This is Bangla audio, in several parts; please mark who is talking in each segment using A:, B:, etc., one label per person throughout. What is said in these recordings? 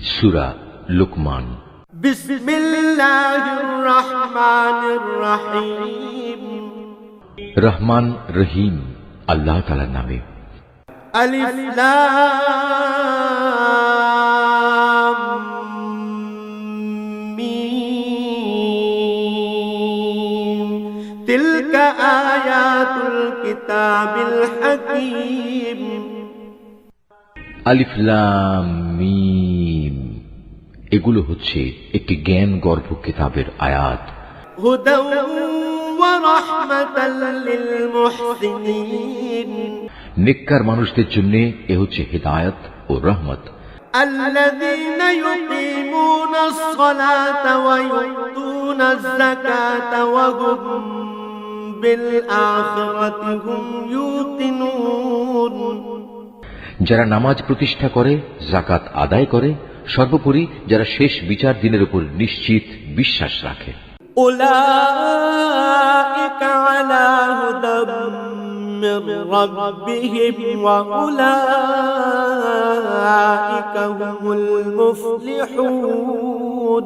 A: সূরা লুকমান।
B: বিসমিল্লাহির রহমানির রহিম।
A: রহমান রহিম আল্লাহ তাআলার নামে।
B: আলিফ লাম মিম। তিলকা আয়াতুল কিতাবিল হাকীম।
A: আলিফ লাম মিম, এগুলো হচ্ছে একটি জ্ঞান গর্ভ কিতাবের আয়াত।
B: হুদাও ওয়া রাহমাতাল লিল মুহসিনিন।
A: নেককার মানুষদের জন্য এ হচ্ছে হিদায়াত ও রহমত।
B: আল্লাযীনা ইউকিমুনাস সালাতা ওয়া ইউতুনাজ যাকাতা ওয়া হুম বিল আখিরাতি হুম ইউকিনুন।
A: যারা নামাজ প্রতিষ্ঠা করে, যাকাত আদায় করে, সর্বোপরি যারা শেষ বিচার দিনের উপর নিশ্চিত বিশ্বাস রাখে।
B: উলাইকা আলা হুদাম মির রাব্বিহিম ওয়া উলাইকা হুমুল মুফলিহুন।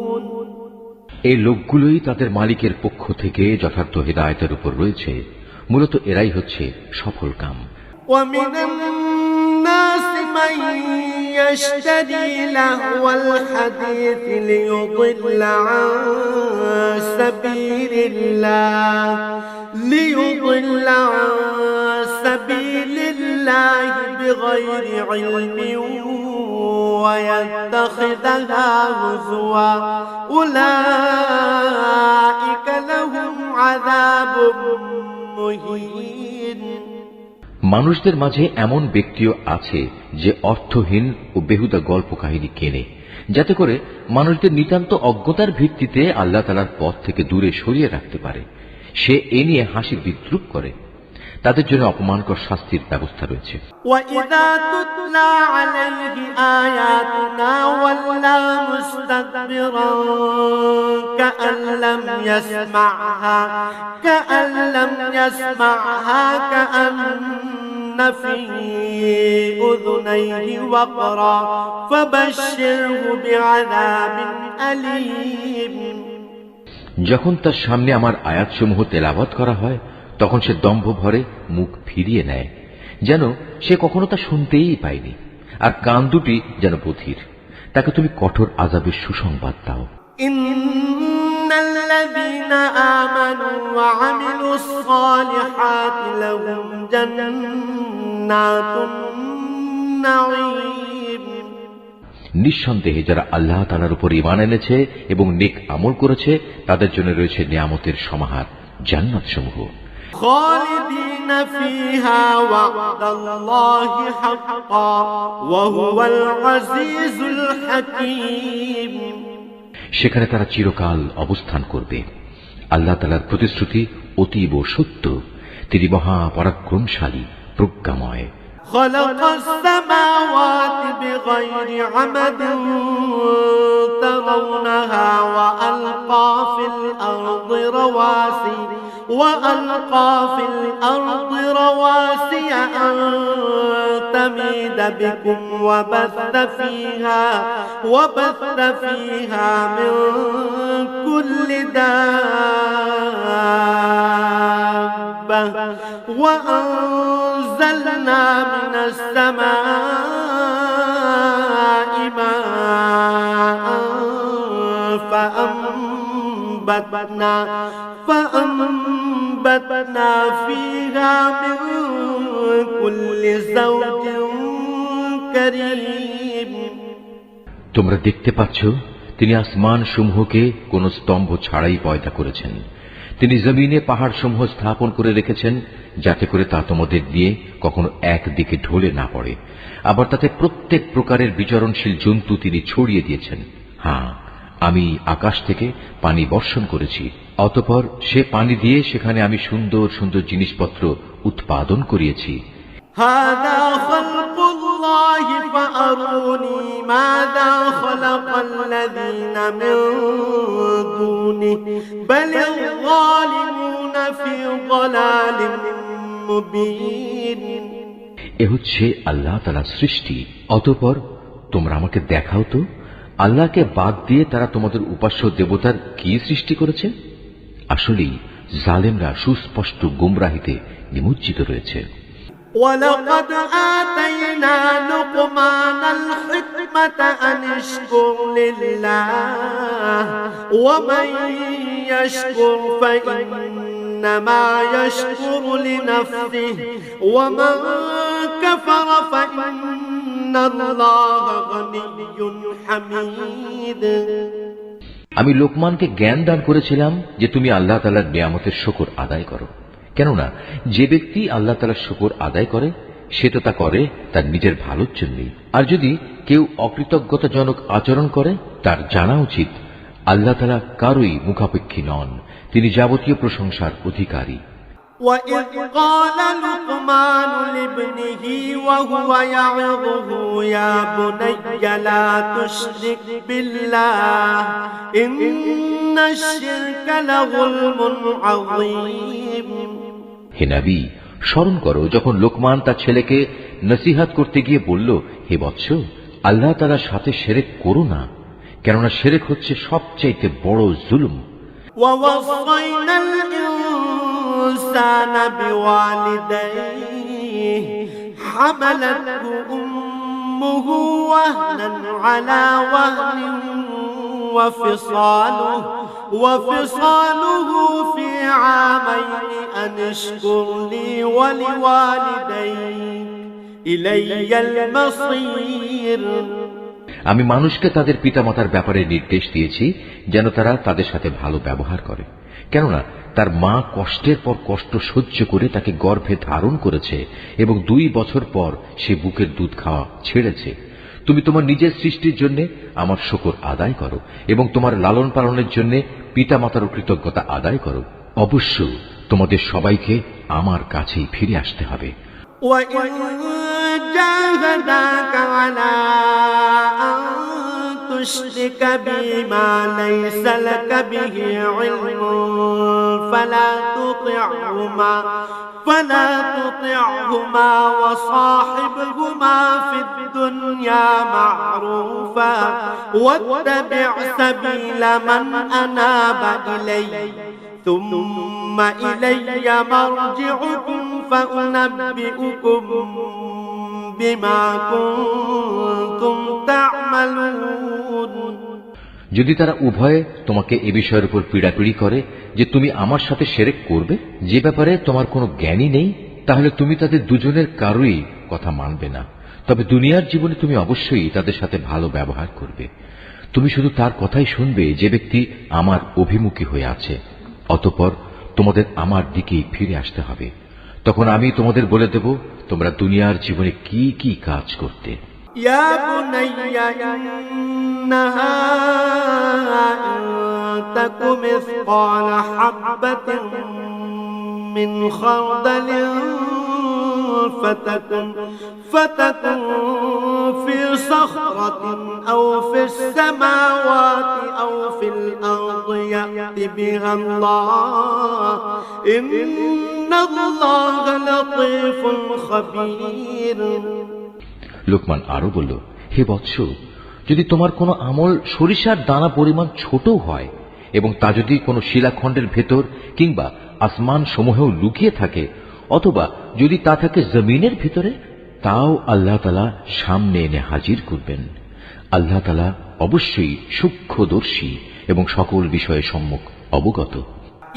A: এই লোকগুলোই তাদের মালিকের পক্ষ থেকে যথার্থ হিদায়াতের উপর রয়েছে। মূলত এরাই হচ্ছে সফল কাম।
B: ومن الناس من يشتري لهو الحديث ليضل عن سبيل الله بغير علم ويتخذها هزوا أولئك لهم عذاب مهين।
A: মানুষদের মাঝে এমন ব্যক্তিও আছে যে অর্থহীন ও বেহুদা গল্প কাহিনী কেনে, যাতে করে মানুষদের নিতান্ত অজ্ঞতার ভিত্তিতে আল্লাহ তাআলার পথ থেকে দূরে সরিয়ে রাখতে পারে। সে এ নিয়ে হাসি বিদ্রুপ করে। তাদের জন্য অপমানকর শাস্তির ব্যবস্থা রয়েছে।
B: وَإِذَا تُتْلَى عَلَيْهِ آيَاتُنَا وَلَّى مُسْتَكْبِرًا كَأَن لَّمْ يَسْمَعْهَا كَأَنَّ فِي أُذُنَيْهِ وَقْرًا فَبَشِّرْهُ بِعَذَابٍ أَلِيمٍ।
A: যখন তার সামনে আমার আয়াতসমূহ তেলাওয়াত করা হয়, তখন সে দম্ভ ভরে মুখ ফিরিয়ে নেয়, যেন সে কখনো তা শুনতেই পায়নি, আর কান দুটি যেন বধির। তাকে তুমি কঠোর আযাবের সুসংবাদ দাও।
B: ইন্নাল্লাযীনা আমানু ওয়া আমিলুস সালিহাতি লাহুম জান্নাতুন নাঈম।
A: নিঃসন্দেহে যারা আল্লাহ তাআলার উপর ঈমান এনেছে এবং নেক আমল করেছে, তাদের জন্য রয়েছে নিয়ামতের সমাহার, জান্নাত সমূহ।
B: خالدين فيها وعد الله حقا وهو العزيز الحكيم।
A: সেখানে তারা চিরকাল অবস্থান করবে। আল্লাহ তাআলার প্রতিশ্রুতি অতীব সত্য। তিনি মহাপরাক্রমশালী, প্রজ্ঞাময়।
B: خلق السماوات بغير عمد ترونها وألقى في الأرض رواسي أن تميد بكم وبث فيها من كل دابة وأنزلنا من السماء ماء فأنبتنا فيها من كل زوج كريم।
A: তোমরা দেখতে পাচ্ছ, তিনি আসমান সমূহকে কোন স্তম্ভ ছাড়াই পয়দা করেছেন। তিনি জমিনে পাহাড় সমূহ স্থাপন করে রেখেছেন, যাতে করে তা তোমাদের দিয়ে কখনো একদিকে ঢলে না পড়ে। আবার তাতে প্রত্যেক প্রকারের বিচরণশীল জন্তু তিনি ছড়িয়ে দিয়েছেন। হ্যাঁ, আমি আকাশ থেকে পানি বর্ষণ করেছি, অতঃপর সে পানি দিয়ে সেখানে আমি সুন্দর সুন্দর জিনিসপত্র উৎপাদন করিয়েছি।
B: هذا خلق الله فأروني ماذا خلق الذين من دونه بل الظالمون في ضلال مبين।
A: এ হচ্ছে আল্লাহ তাআলার সৃষ্টি, অতঃপর তোমরা আমাকে দেখাও তো আল্লাহকে বাদ দিয়ে তারা তোমাদের উপাস্য দেবতার কি সৃষ্টি করেছে? আসলেই জালেমরা সুস্পষ্ট গুমরাহিতে নিমজ্জিত রয়েছে।
B: ولقد آتينا لقمان الحكمة أن اشكر لله ومن يشكر فإنما يشكر لنفسه ومن كفر فإن الله غني حميد।
A: আমি লোকমানকে জ্ঞান দান করেছিলাম যে তুমি আল্লাহ তাআলার নিয়ামতের শুকর আদায় করো, কেননা যে ব্যক্তি আল্লাহ তাআলার শুকর আদায় করে সে তো তা করে তার নিজের ভালোর জন্যই। আর যদি কেউ অকৃতজ্ঞতাজনক আচরণ করে তার জানা উচিত আল্লাহ তাআলা কারোই মুখাপেক্ষী নন, তিনি যাবতীয় প্রশংসার অধিকারী।
B: وَإِذْ قَالَ لُقْمَانُ لِابْنِهِ وَهُوَ يَعِظُهُ يَا بُنَيَّ لَا تُشْرِكْ بِاللَّهِ إِنَّ الشِّرْكَ لَظُلْمٌ عَظِيمٌ।
A: হে নবী, স্মরণ করো যখন লোকমান তার ছেলেকে নসিহত করতে গিয়ে বলল, হে বৎস, আল্লাহ তাআলার সাথে শিরক করো না, কেননা শিরক হচ্ছে সবচাইতে বড় জুলুম।
B: وَوَصَّيْنَا الْإِنسَانَ بِوَالِدَيْهِ حَمَلَتْهُ أُمُّهُ وَهْنًا عَلَى وَهْنٍ وفصاله في عامين أن اشكر لي ولوالديك إلي المصير।
A: আমি মানুষকে তাদের পিতামাতার ব্যাপারে নির্দেশ দিয়েছি যেন তারা তাদের সাথে ভালো ব্যবহার করে, কেননা তার মা কষ্টের পর কষ্ট সহ্য করে তাকে গর্ভে ধারণ করেছে এবং 2 বছর পর সে বুকের দুধ খাওয়া ছেড়েছে। তুমি তোমার নিজের সৃষ্টির জন্য আমার শুকর আদায় করো এবং তোমার লালন পালনের জন্য পিতামাতার কৃতজ্ঞতা আদায় করো। অবশ্য তোমাদের সবাইকে আমার কাছেই ফিরে আসতে হবে।
B: وَإِن جَاهَدَاكَ عَلَىٰ أَن تُشْرِكَ بِي مَا لَيْسَ لَكَ بِهِ عِلْمٌ فلا تطعهما وصاحبهما في الدنيا معروفا واتبع سبيل من أناب إلي ثم إلي مرجعكم فأنبئكم بما كنتم تعملون।
A: যদি তারা উভয়ে তোমাকে এ বিষয়ের উপর পীড়াপিড়ি করে যে তুমি আমার সাথে শিরক করবে, যে ব্যাপারে তোমার কোনো জ্ঞানই নেই, তাহলে তুমি তাদের দুজনের কারোই কথা মানবে না। তবে দুনিয়ার জীবনে তুমি অবশ্যই তাদের সাথে ভালো ব্যবহার করবে। তুমি শুধু তার কথাই শুনবে যে ব্যক্তি আমার অভিমুখী হয়ে আছে। অতঃপর তোমাদের আমার দিকেই ফিরে আসতে হবে। তখন আমি তোমাদের বলে দেব তোমরা দুনিয়ার জীবনে কি কি কাজ করতে।
B: يا بني إنها إن تك مثقال حبة من خردل فتكن في صخرة أو في السماوات أو في الأرض يأت بها الله إن الله لطيف خبير।
A: লোকমান আরো বলল, হে বৎস, যদি তোমার কোনো আমল সরিষার দানা পরিমাণ ছোট হয় এবং তা যদি কোনো শিলাখণ্ডের ভেতর কিংবা আসমান সমূহেও লুকিয়ে থাকে, অথবা যদি তা থাকে জমিনের ভিতরে, তাও আল্লাহ তাআলা সামনে এনে হাজির করবেন। আল্লাহ তাআলা অবশ্যই সূক্ষ্মদর্শী এবং সকল বিষয়ে সম্যক অবগত।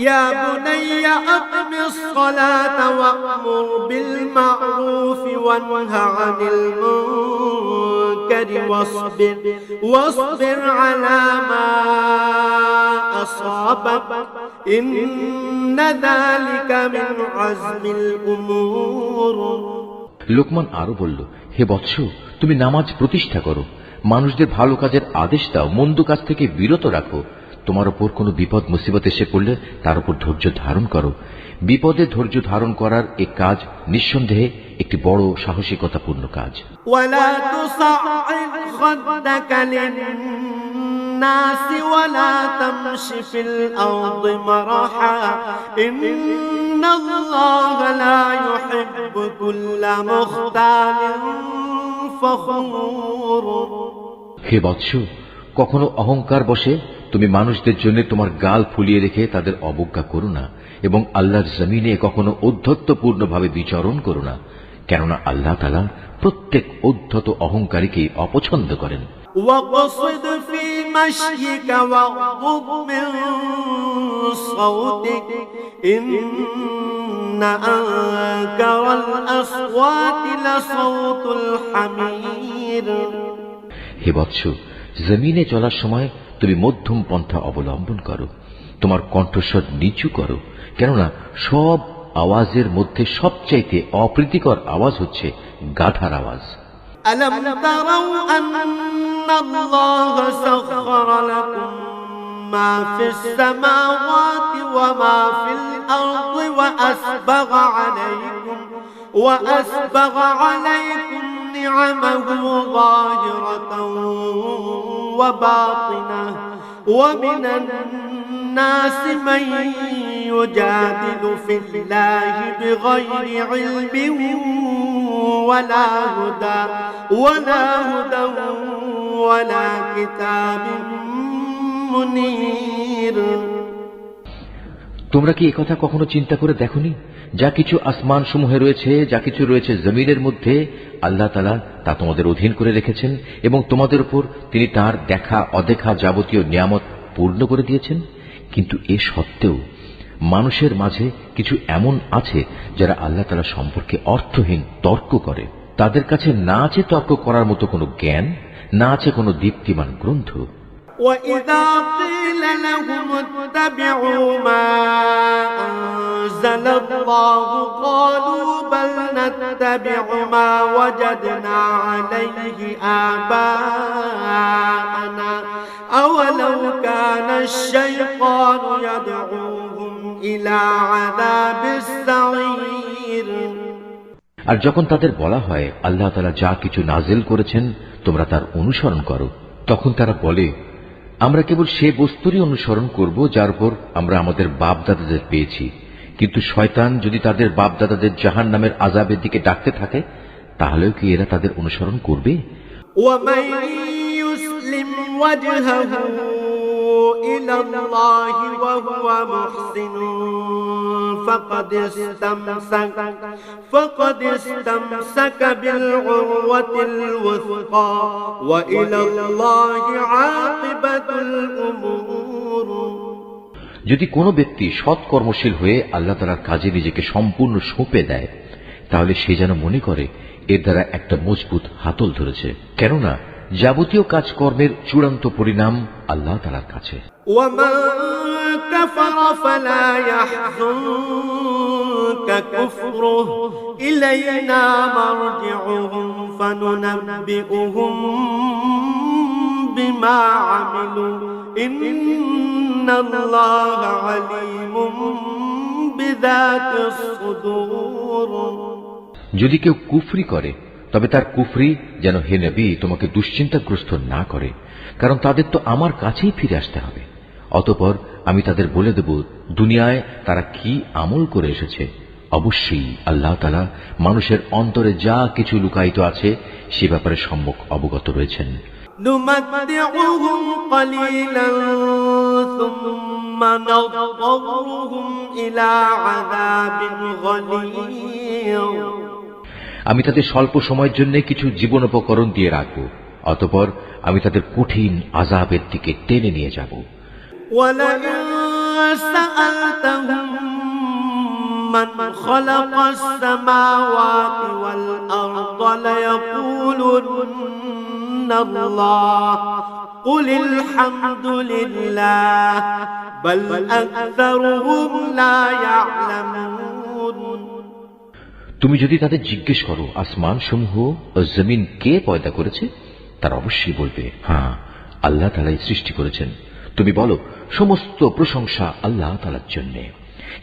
B: يا بني أقم الصلاة وأمر بالمعروف وانه عن المنكر واصبر على ما أصابك إن ذلك من عزم الأمور।
A: লোকমান আরো বলল, হে বৎস, তুমি নামাজ প্রতিষ্ঠা করো, মানুষদের ভালো কাজের আদেশ দাও, মন্দ কাজ থেকে বিরত রাখো। তোমার উপর কোনো বিপদ মুসিবত এসে পড়লে তার উপর ধৈর্য ধারণ করো। বিপদে ধৈর্য ধারণ করার এই কাজ নিঃসন্দেহে একটি বড় সাহসিকতাপূর্ণ কাজ।
B: ولا تصعد خدك للناس ولا تمش في الأرض مرحا إن الله لا يحب كل مختال فخور।
A: হে বৎস, কখনো অহংকার বসে তুমি মানুষদের জন্য তোমার গাল ফুলিয়ে রেখে তাদের অবজ্ঞা করো না, এবং আল্লাহর জমিনে কখনো ঔদ্ধত্যপূর্ণভাবে বিচরণ করো না, কেননা আল্লাহ তাআলা প্রত্যেক ঔদ্ধত অহংকারীকে অপছন্দ করেন।
B: واقصد في مشيك واغضض من صوتك إن أنكر الأصوات لصوت الحمير।
A: হে বৎস, জমিনে চলার সময় তুমি মধ্যম পন্থা অবলম্বন করো, তোমার কণ্ঠস্বর নিচু করো, কেননা সব আওয়াজের মধ্যে সবচাইতে অপ্রীতিকর আওয়াজ হচ্ছে গাধার আওয়াজ।
B: ألم تروا أن الله سخر لكم ما في السماوات وما في الأرض وأسبغ عليكم نعمه ظاهرة وباطنة ومن الناس من يجادل في الله بغير علم ولا هدى ولا كتاب منير।
A: তোমরা কি একথা কখনো চিন্তা করে দেখোনি? যা কিছু আসমান সমূহে রয়েছে, যা কিছু রয়েছে জমিনের মধ্যে, আল্লাহ তাআলা তা তোমাদের অধীন করে রেখেছেন, এবং তোমাদের উপর তিনি তার দেখা অদেখা যাবতীয় নিয়ামত পূর্ণ করে দিয়েছেন। কিন্তু এ সত্ত্বেও মানুষের মাঝে কিছু এমন আছে যারা আল্লাহ তাআলা সম্পর্কে অর্থহীন তর্ক করে। তাদের কাছে না আছে তর্ক করার মতো কোনো জ্ঞান, না আছে কোনো দীপ্তিমান গ্রন্থ।
B: وَإِذَا قِيلَ لَهُمُ اتَّبِعُوا مَا أَنزَلَ اللَّهُ قَالُوا بَلْ نَتَّبِعُ مَا وَجَدْنَا عَلَيْهِ آبَاءَنَا أَوَلَوْ كَانَ الشَّيْطَانُ يَدْعُوهُمْ إِلَى عَذَابِ السَّعِيرِ।
A: আর যখন তাদের বলা হয় আল্লাহ তাআলা যা কিছু নাজিল করেছেন তোমরা তার অনুসরণ করো, তখন তারা বলে আমরা কেবল সে বস্তুরই অনুসরণ করব যার উপর আমরা আমাদের বাপ দাদাদের পেয়েছি। কিন্তু শয়তান যদি তাদের বাপ দাদাদের জাহান্নামের আযাবের দিকে ডাকতে থাকে, তাহলেও কি এরা তাদের অনুসরণ করবে?
B: وَمَن يُسْلِمْ وَجْهَهُ إِلَى اللَّهِ وَهُوَ مُحْسِنٌ فقد استمسك بالعروة الوثقى وإلى الله عاقبة الأمور।
A: যদি কোনো ব্যক্তি সৎ কর্মশীল হয়ে আল্লাহ তাআলার কাজে নিজেকে সম্পূর্ণ সঁপে দেয়, তাহলে সে যেন মনে করে এর দ্বারা একটা মজবুত হাতল ধরেছে, কেননা যাবতীয় কাজকর্মের চূড়ান্ত পরিণাম আল্লাহ তাআলার কাছে।
B: ومن كفر فلا يحزنك كفره إلينا مرجعهم فننبئهم بما عملوا إن الله عليم بذات الصدور।
A: যদি কেউ কুফরি করে তবে তার কুফরি যেন হে নবী তোমাকে দুশ্চিন্তাগ্রস্ত না করে, কারণ তাদের তো আমার কাছেই ফিরে আসতে হবে। অতঃপর আমি তাদের বলে দেব দুনিয়ায় তারা কি আমল করে এসেছে। অবশ্যই আল্লাহ তাআলা মানুষের অন্তরে যা কিছু লুকায়িত আছে সে ব্যাপারে সম্যক অবগত রয়েছেন।
B: نمتعهم قليلا ثم نضطرهم إلى عذاب غليظ।
A: আমি তাদের স্বল্প সময়ের জন্য কিছু জীবনোপকরণ দিয়ে রাখব, অতঃপর আমি তাদের কঠিন আযাবের দিকে টেনে নিয়ে যাব।
B: وَلَئِن سَأَلْتَهُم مَّنْ خَلَقَ السَّمَاوَاتِ وَالْأَرْضَ لَيَقُولُنَّ اللَّهُ قُلِ الْحَمْدُ لِلَّهِ بَلْ أَكْثَرُهُمْ لَا يَعْلَمُونَ।
A: তুমি যদি তাদের জিজ্ঞেস করো আসমান সমূহ ও জমিন কে পয়দা করেছে, তারা অবশ্যই বলবে হ্যাঁ আল্লাহ তাআলাই সৃষ্টি করেছেন। তুমি বলো সমস্ত প্রশংসা আল্লাহ তাআলার জন্য,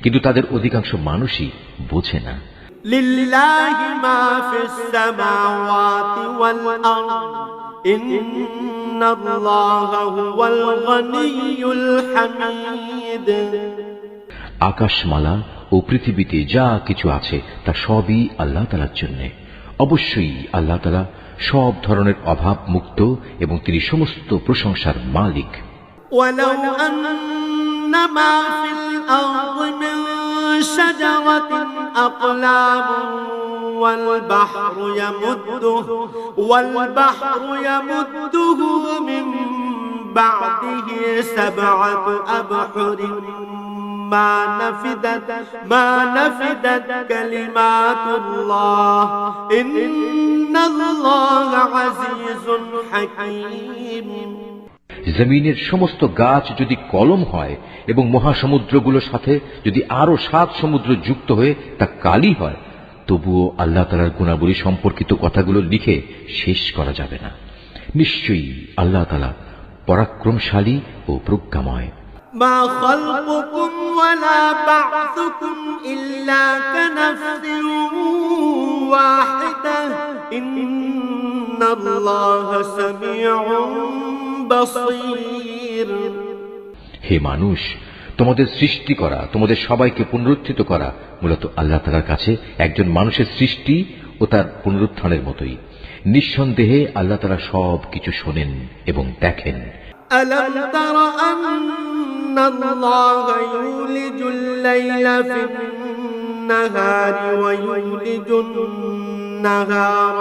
A: কিন্তু তাদের অধিকাংশ মানুষই বোঝে না।
B: লিল্লাহি মা ফিস সামাওয়াতি ওয়াল আরদ ইন্নাল্লাহা হুয়াল গনিয়্যুল হামিদ।
A: আকাশমালা ও পৃথিবীতে যা কিছু আছে তা সবই আল্লাহ তাআলার জন্য। অবশ্যই আল্লাহ তাআলা সব ধরনের অভাব মুক্ত এবং তিনি সমস্ত প্রশংসার মালিক।
B: ولو أن ما في الأرض من شجرة أقلام والبحر يمده من بعده 7 أبحر ما نفدت كلمات الله إن الله عزيز حكيم।
A: জমিনের সমস্ত গাছ যদি কলম হয় এবং মহাসমুদ্রগুলোর সাথে যদি আরো 7 সমুদ্র যুক্ত হয়ে তা কালি হয়, তবুও আল্লাহ তাআলার গুণাবলী সম্পর্কিত কথাগুলো লিখে শেষ করা যাবে না। নিশ্চয়ই আল্লাহ তাআলা পরাক্রমশালী ও প্রজ্ঞাময়।
B: ما خلقكم ولا بعثكم إلا كنفس واحدة إن الله سميع بصير।
A: হে মানুষ, তোমাদের সৃষ্টি করা, তোমাদের সবাইকে পুনরুত্থিত করা মূলত আল্লাহ তাআলার কাছে একজন মানুষের সৃষ্টি ও তার পুনরুত্থানের মতোই। নিঃসন্দেহে আল্লাহ তাআলা সব কিছু শোনেন এবং দেখেন।
B: ألم تر أن الله يولج الليل في النهار ويولج النهار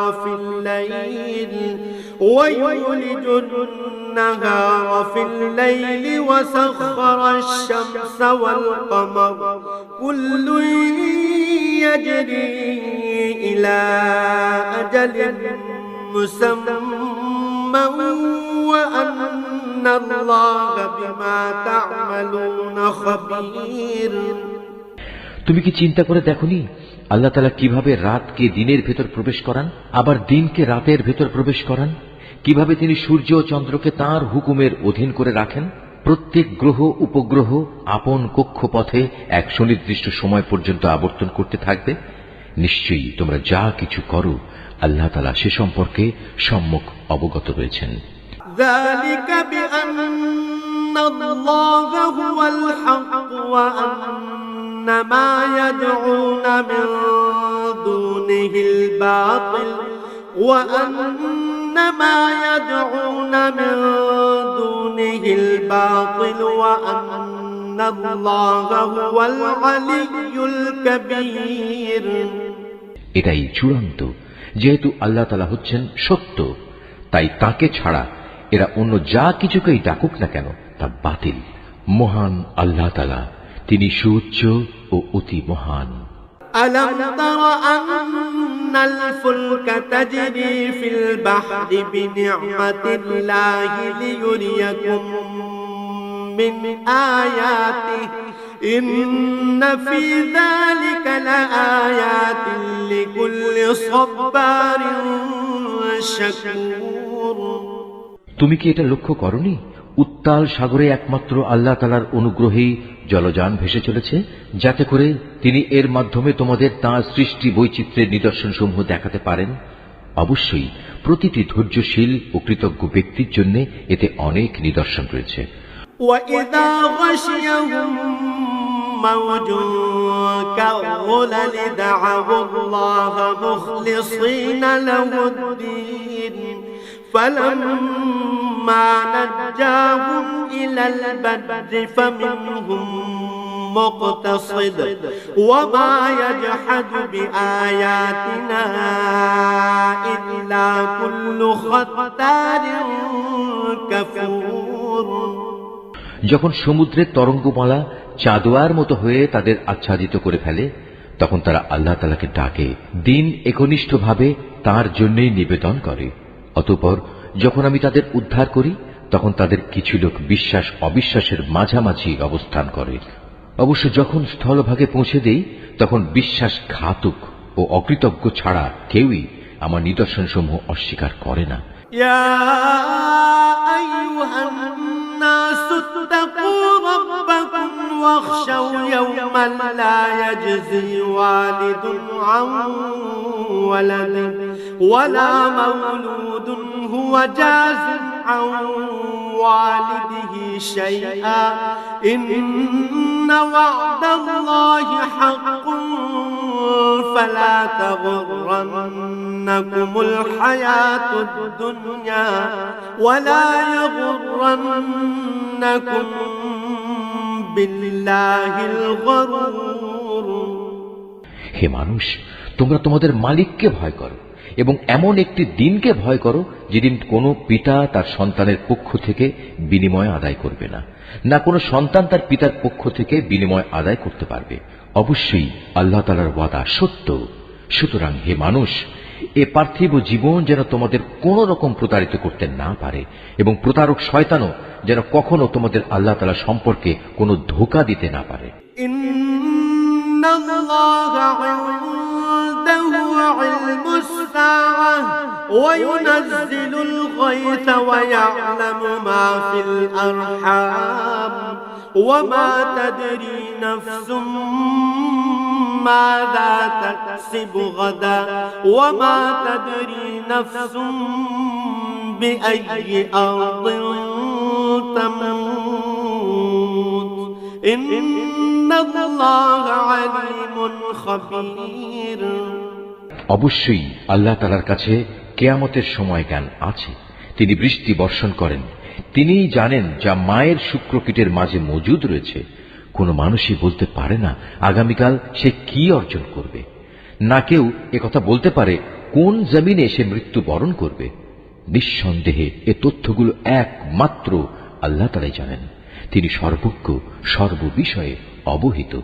B: في الليل وسخر الشمس والقمر كل يجري إلى أجل مسمى وأن الله بما تعملون خبير।
A: তুমি কি চিন্তা করে দেখোনি আল্লাহ তাআলা কিভাবে রাতকে দিনের ভেতর প্রবেশ করান, আবার দিনকে রাতের ভেতর প্রবেশ করান? কিভাবে তিনি সূর্য ও চন্দ্রকে তাঁর হুকুমের অধীন করে রাখেন? প্রত্যেক গ্রহ উপগ্রহ আপন কক্ষপথে এক সুনির্দিষ্ট সময় পর্যন্ত আবর্তন করতে থাকবে। নিশ্চয়ই তোমরা যা কিছু করো আল্লাহ তাআলা সে সম্পর্কে সম্যক অবগত রয়েছেন।
B: ذلك بأن الله هو الحق وأن ما يدعون من دونه الباطل وأن الله هو العلي الكبير।
A: এটাই চূড়ান্ত। যেহেতু আল্লাহ তাআলা হচ্ছেন সত্য, তাই তাকে ছাড়া এরা অন্য যা কিছুকেই ডাকুক না কেন তা বাতিল। মহান আল্লাহ তাআলা, তিনি সুউচ্চ ও অতি মহান।
B: ألم تر أن الفلك تجري في البحر بنعمة الله ليريكم من آياته إن في ذلك لآيات لكل صبار شكور।
A: তুমি কি এটা লক্ষ্য করনি? উত্তাল সাগরে একমাত্র আল্লাহ তাআলার অনুগ্রহেই জলযান ভেসে চলেছে, যাতে করে তিনি এর মাধ্যমে তোমাদের তাঁর সৃষ্টি বৈচিত্র্যের নিদর্শনসমূহ দেখাতে পারেন। অবশ্যই প্রতিটি ধৈর্যশীল ও কৃতজ্ঞ ব্যক্তির জন্য এতে অনেক নিদর্শন রয়েছে।
B: وَإِذَا غَشِيَهُم مَّوْجٌ كَالظُّلَلِ دَعَوُا اللَّهَ مُخْلِصِينَ لَهُ الدِّينَ فَلَمَّا نَجَّاهُمْ إِلَى الْبَرِّ فَمِنْهُم مُّقْتَصِدٌ وَمَا يَجْحَدُ بِآيَاتِنَا إِلَّا كُلُّ خَتَّارٍ كَفُورٍ।
A: যখন সমুদ্রের তরঙ্গমালা চাঁদোয়ার মতো হয়ে তাদের আচ্ছাদিত করে ফেলে, তখন তারা আল্লাহ তাআলাকে ডাকে, দিন একনিষ্ঠভাবে তাঁর জন্যই নিবেদন করে। অতঃপর যখন আমি তাদের উদ্ধার করি, তখন তাদের কিছু লোক বিশ্বাস অবিশ্বাসের মাঝামাঝি অবস্থান করে। অবশ্য যখন স্থলভাগে পৌঁছে দেই, তখন বিশ্বাসঘাতক ও অকৃতজ্ঞ ছাড়া কেউই আমার নিদর্শনসমূহ অস্বীকার করে না।
B: يا أيها الناس اتقوا ربكم واخشوا يوما لا يجزي والد عن ولده ولا مولود هو جاز عن والده شيئا إن وعد الله حق فلا تغرنكم الحياة الدنيا ولا يغرنكم بالله الغرور
A: হে মানুষ, তোমরা তোমাদের মালিককে ভয় করো এবং এমন একটি দিনকে ভয় করো যেদিন কোনো পিতা তার সন্তানের পক্ষ থেকে বিনিময় আদায় করবে না, না কোনো সন্তান তার পিতার পক্ষ থেকে বিনিময় আদায় করতে পারবে। অবশ্যই আল্লাহ তাআলার ওয়াদা সত্য। সুতরাং হে মানুষ, এ পার্থিব জীবন যেন তোমাদের কোন রকম প্রতারিত করতে না পারে এবং প্রতারক শয়তানও যেন কখনো তোমাদের আল্লাহ তাআলা সম্পর্কে কোনো ধোঁকা দিতে না পারে।
B: ইন্নাল্লাহা ইনদাহু ইলমুস সাআহ ওয়া ইউনাজ্জিলুল গায়থা ওয়া ইয়া'লামু মা ফিল আরহাম ওয়া মা তাদরি নাফসুম মাযা তাকসিবু গাদা ওয়া মা তাদরি নাফসুম বিআইয়ি আরদিন তামুত ইন্নাল্লাহা আলীমুন খাবীর।
A: অবশ্যই আল্লাহ তাআলার কাছে কিয়ামতের সময় জ্ঞান আছে। তিনি বৃষ্টি বর্ষণ করেন। তিনিই জানেন যা মায়ের শুক্রকীটের মাঝে মজুদ রয়েছে। কোনো মানুষই বলতে পারে না আগামীকাল সে কি অর্জন করবে, না কেউ একথা বলতে পারে কোন জমিনে সে মৃত্যু বরণ করবে। নিঃসন্দেহে এ তথ্যগুলো একমাত্র আল্লাহ তাআলাই জানেন। তিনি সর্বজ্ঞ, সর্ববিষয়ে অবহিত।